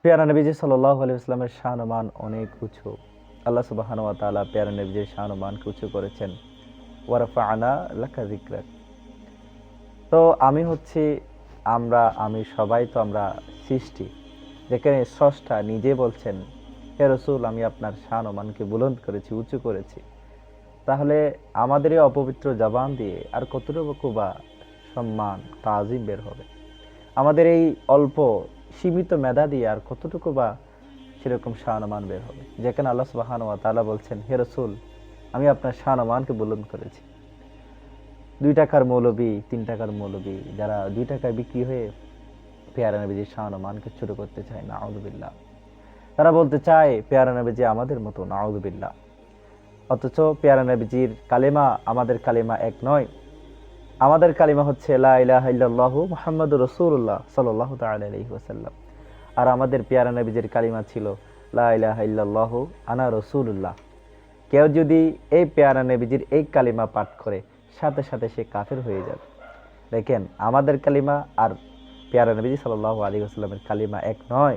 পেয়ারা নবীজি সাল্লাল্লাহু আলাইহি ওয়াসাল্লামের শান ও মান অনেক উঁচু। আল্লাহ সুবহানাহু ওয়া তাআলা পেয়ারা নবীজির শান ও মানকে উঁচু করেছেন। ওয়া রাফা'না লাকা যিকরাক। তো আমি হচ্ছি আমি সবাই তো আমরা সৃষ্টি। যেখানে স্রষ্টা নিজে বলছেন, হে রাসূল আমি আপনার শান ও মানকে বুলন্দ করেছি, উঁচু করেছি। তাহলে আমাদের এই অপবিত্র জবান দিয়ে আর কতটুকু বা সম্মান, তাজিম বের হবে? আমাদের এই অল্প সীমিত মেধা দিয়ে আর কতটুকু বা সেরকম শান-মান বের হবে? যেখানে আল্লাহ সুবহানাহু ওয়া তাআলা বলছেন, হে রাসূল আমি আপনার শান-মানকে বুলন্দ করেছি। 2 টাকার মৌলবি, 3 টাকার মৌলবি যারা 2 টাকায় বিক্রি হয়ে পেয়ারা নবীজির শান-মানকে ছোট করতে চায়, নাউযুবিল্লাহ। তারা বলতে চায় পেয়ারা নবীজি আমাদের মতো, নাউযুবিল্লাহ। অথচ পেয়ারা নবীজির কালেমা আমাদের কালেমা এক নয়। আমাদের কালিমা হচ্ছে লা ইলাহা ইল্লাল্লাহু মুহাম্মাদুর রাসূলুল্লাহ সাল্লাল্লাহু তাআলা আলাইহি ওয়াসাল্লাম। আর আমাদের পেয়ারা নবীজির কালিমা ছিল লা ইলাহা ইল্লাল্লাহু আনা রাসূলুল্লাহ। কেউ যদি এই পেয়ারা নবীজির এই কালিমা পাঠ করে, সাথে সাথে সে কাফের হয়ে যাবে। দেখেন আমাদের কালিমা আর পেয়ারা নবীজি সাল্লাল্লাহু আলাইহি ওয়াসাল্লামের কালিমা এক নয়।